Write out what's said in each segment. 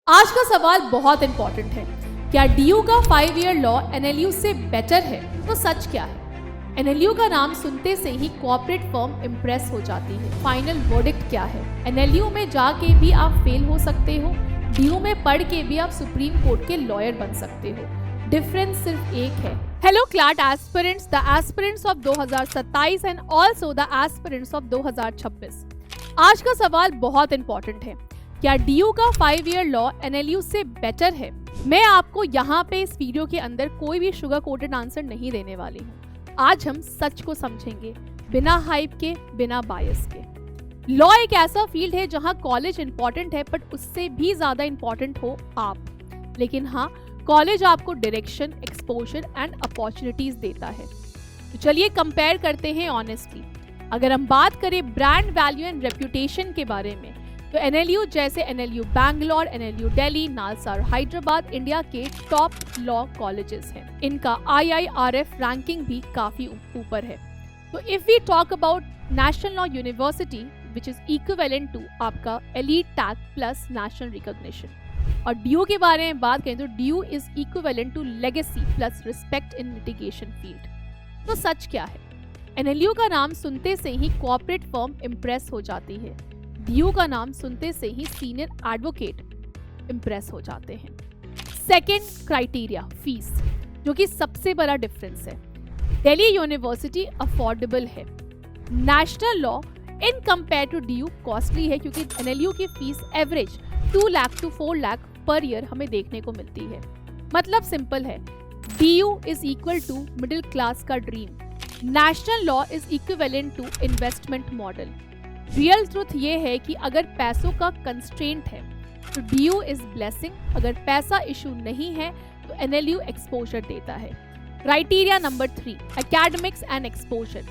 आज का सवाल बहुत इंपॉर्टेंट है। क्या डीयू का 5 ईयर लॉ एनएलयू से बेटर है? तो सच क्या है? एनएलयू का नाम सुनते से ही कॉर्पोरेट फर्म इम्प्रेस हो जाती है। फाइनल वर्डिक्ट क्या है? एनएलयू में जाके भी आप फेल हो सकते हो, डीयू में पढ़ के भी आप सुप्रीम कोर्ट के लॉयर बन सकते हो। डिफरेंस सिर्फ एक है। Hello CLAT aspirants, the aspirants of 2027 and also the aspirants of 2026। आज का सवाल बहुत इंपॉर्टेंट है। क्या डीयू का 5 ईयर लॉ एनएलयू से बेटर है? मैं आपको यहाँ पे इस वीडियो के अंदर कोई भी शुगर कोटेड आंसर नहीं देने वाली हूँ। आज हम सच को समझेंगे, बिना हाइप के, बिना बायस के। लॉ एक ऐसा फील्ड है जहाँ कॉलेज इंपॉर्टेंट है, बट उससे भी ज्यादा इंपॉर्टेंट हो आप। लेकिन हाँ, कॉलेज आपको डायरेक्शन, एक्सपोजर एंड अपॉर्चुनिटीज देता है। तो चलिए कंपेयर करते हैं ऑनेस्टली। अगर हम बात करें ब्रांड वैल्यू एंड रेप्यूटेशन के बारे में, तो एनएलयू जैसे एनएलयू बैंगलोर, एनएलयू दिल्ली, नालसा और हैदराबाद इंडिया के टॉप लॉ कॉलेजेस हैं। इनका IIRF रैंकिंग भी काफी ऊपर है। तो if we talk about national law university which is equivalent to आपका elite tag plus national recognition, और डीयू के बारे में बात करें तो DU is equivalent to legacy plus respect in litigation field. तो सच क्या है? एनएलयू का नाम सुनते से ही कॉर्पोरेट फर्म इम्प्रेस हो जाती है, डीयू का नाम सुनते से ही सीनियर एडवोकेट इम्प्रेस हो जाते हैं। सेकेंड क्राइटेरिया, फीस, जो कि सबसे बड़ा डिफरेंस है। दिल्ली यूनिवर्सिटी अफोर्डेबल है। National law in compare to DU costly है, क्योंकि एनएलयू की fees average 2 lakh to 4 lakh per year हमें देखने को मिलती है। मतलब सिंपल है, DU is equal to middle class का dream, national law is equivalent to investment model. Real truth ये है कि अगर पैसों का कंस्ट्रेंट है तो डीयू इज ब्लेसिंग, अगर पैसा इशू नहीं है तो एनएलयू एक्सपोजर देता है। Criteria number 3, academics and exposure.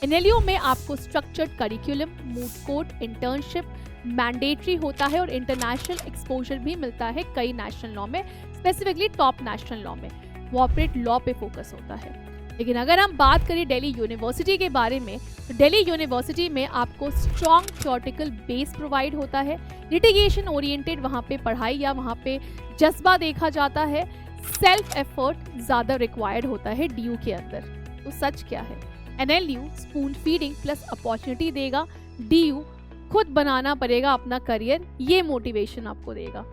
NLU में आपको structured curriculum, moot court, internship mandatory होता है और इंटरनेशनल एक्सपोजर भी मिलता है कई नेशनल लॉ में, स्पेसिफिकली टॉप नेशनल लॉ में। कॉर्पोरेट लॉ पे फोकस होता है। लेकिन अगर हम बात करें दिल्ली यूनिवर्सिटी के बारे में, तो दिल्ली यूनिवर्सिटी में आपको स्ट्रॉन्ग थ्योरेटिकल बेस प्रोवाइड होता है, लिटिगेशन ओरिएंटेड वहाँ पे पढ़ाई या वहाँ पे जज्बा देखा जाता है, सेल्फ एफर्ट ज़्यादा रिक्वायर्ड होता है डीयू के अंदर। तो सच क्या है? NLU spoon feeding plus opportunity देगा, डीयू खुद बनाना पड़ेगा अपना करियर, ये मोटिवेशन आपको देगा।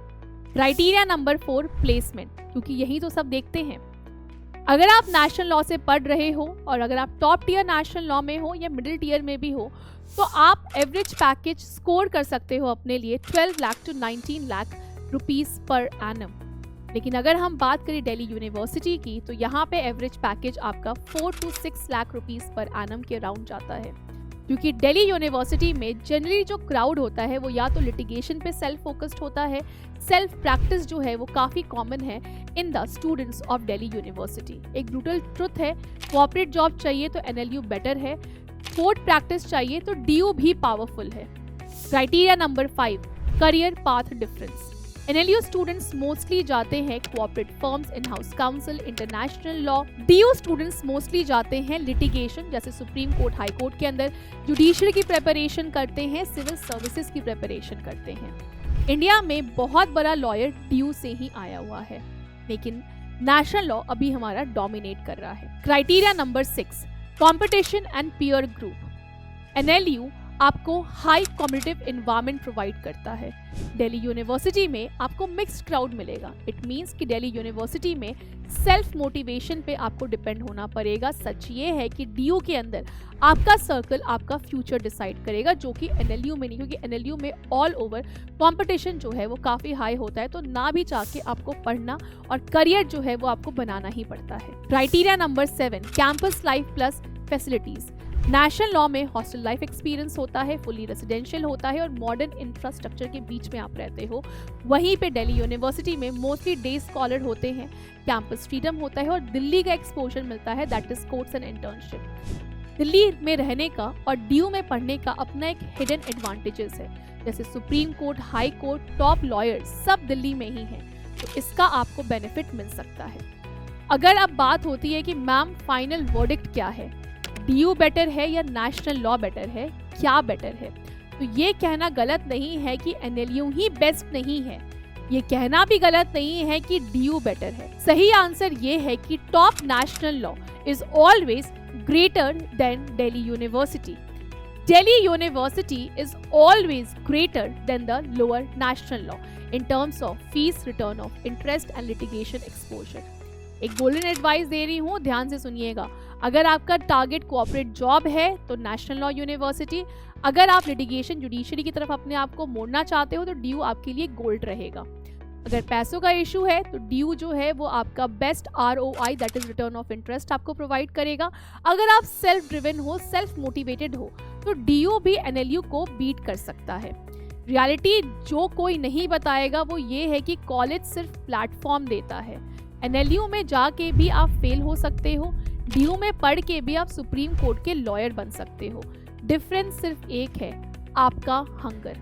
क्राइटेरिया नंबर 4, प्लेसमेंट, क्योंकि यही तो सब देखते हैं। अगर आप नेशनल लॉ से पढ़ रहे हो और अगर आप टॉप टियर नेशनल लॉ में हो या मिडिल टियर में भी हो, तो आप एवरेज पैकेज स्कोर कर सकते हो अपने लिए 12 lakh to 19 lakh rupees per annum. लेकिन अगर हम बात करें दिल्ली यूनिवर्सिटी की, तो यहाँ पे एवरेज पैकेज आपका 4 to 6 lakh rupees per annum के अराउंड जाता है, क्योंकि दिल्ली यूनिवर्सिटी में जनरली जो क्राउड होता है वो या तो लिटिगेशन पे सेल्फ फोकस्ड होता है, सेल्फ प्रैक्टिस जो है वो काफ़ी कॉमन है in the students of Delhi university. एक ब्रूटल ट्रुथ है, कॉर्पोरेट जॉब चाहिए तो एनएलयू बेटर है, कोर्ट प्रैक्टिस चाहिए तो डीयू भी पावरफुल है। Criteria number 5, career path difference. NLU students mostly जाते हैं corporate firms, in house council, international law. DU students mostly जाते हैं लिटिगेशन, जैसे सुप्रीम कोर्ट, हाई कोर्ट के अंदर जुडिशरी की प्रिपरेशन करते हैं, सिविल सर्विसेज की प्रिपरेशन करते हैं। इंडिया में बहुत बड़ा लॉयर डीयू से ही आया हुआ है, लेकिन नेशनल लॉ अभी हमारा डोमिनेट कर रहा है। Criteria number 6, competition and peer group. NLU आपको हाई कॉम्पिटिटिव एनवायरनमेंट प्रोवाइड करता है। दिल्ली यूनिवर्सिटी में आपको मिक्स्ड क्राउड मिलेगा। इट मींस कि दिल्ली यूनिवर्सिटी में सेल्फ मोटिवेशन पे आपको डिपेंड होना पड़ेगा। सच ये है कि डीयू के अंदर आपका सर्कल आपका फ्यूचर डिसाइड करेगा, जो कि एनएलयू में नहीं, क्योंकि एनएलयू में ऑल ओवर कंपटीशन जो है वो काफ़ी हाई होता है, तो ना भी चाह के आपको पढ़ना और करियर जो है वो आपको बनाना ही पड़ता है। Criteria number 7, campus life plus facilities. National law में हॉस्टल लाइफ एक्सपीरियंस होता है, फुली रेजिडेंशियल होता है और मॉडर्न इंफ्रास्ट्रक्चर के बीच में आप रहते हो। वहीं पे दिल्ली यूनिवर्सिटी में मोस्टली डे स्कॉलर होते हैं, कैंपस फ्रीडम होता है और दिल्ली का एक्सपोजर मिलता है, that is course and internship. Delhi में रहने का और डीयू में पढ़ने का अपना एक हिडन एडवांटेजेस है, जैसे supreme court, high court, top lawyers सब दिल्ली में ही हैं, तो इसका आपको बेनिफिट मिल सकता है। अगर अब बात होती है कि मैम फाइनल वर्डिक्ट क्या है, डीयू बेटर है या नेशनल लॉ बेटर है, क्या बेटर है, तो ये कहना गलत नहीं है कि एनएलयू ही बेस्ट नहीं है। ये कहना भी गलत नहीं है कि DU बेटर है। सही आंसर ये है कि top national law is always greater than Delhi university. Delhi University is always greater than the lower national law in terms of fees, return of interest and litigation exposure. एक golden advice दे रही हूँ, ध्यान से सुनिएगा। अगर आपका टारगेट कॉर्पोरेट जॉब है तो नेशनल लॉ यूनिवर्सिटी, अगर आप लिटिगेशन जुडिशरी की तरफ अपने आप को मोड़ना चाहते हो तो DU आपके लिए गोल्ड रहेगा। अगर पैसों का इशू है तो DU जो है वो आपका best ROI that is return of interest आपको प्रोवाइड करेगा। अगर आप सेल्फ ड्रिवन हो, सेल्फ मोटिवेटेड हो तो DU भी NLU को बीट कर सकता है। रियलिटी जो कोई नहीं बताएगा वो ये है कि कॉलेज सिर्फ प्लेटफॉर्म देता है। NLU में जाके भी आप फेल हो सकते हो, DU में पढ़ के भी आप सुप्रीम कोर्ट के लॉयर बन सकते हो। डिफरेंस सिर्फ एक है, आपका हंगर।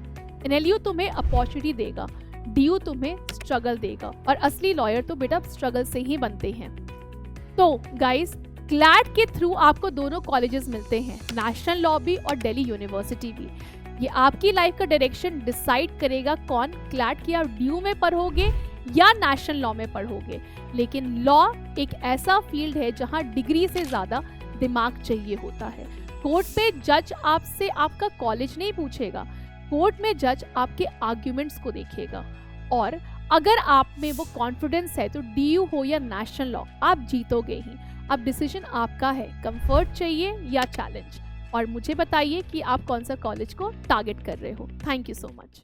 NLU तुम्हें अपॉर्चुनिटी देगा, DU तुम्हें स्ट्रगल देगा, और असली लॉयर तो बेटा स्ट्रगल से ही बनते हैं। तो गाइस, क्लैट के थ्रू आपको दोनों कॉलेजेस मिलते हैं, नेशनल लॉ भी और दिल्ली यूनिवर्सिटी भी। ये आपकी लाइफ का डायरेक्शन डिसाइड करेगा कौन क्लैट की आप DU में पढ़ोगे या नेशनल लॉ में पढ़ोगे। लेकिन लॉ एक ऐसा फील्ड है जहां डिग्री से ज्यादा दिमाग चाहिए होता है। कोर्ट पे जज आपसे आपका कॉलेज नहीं पूछेगा, कोर्ट में जज आपके आर्ग्यूमेंट्स को देखेगा, और अगर आप में वो कॉन्फिडेंस है तो DU हो या नेशनल लॉ आप जीतोगे ही। अब डिसीजन आपका है, कंफर्ट चाहिए या चैलेंज। और मुझे बताइए कि आप कौन सा कॉलेज को टारगेट कर रहे हो। Thank you so much.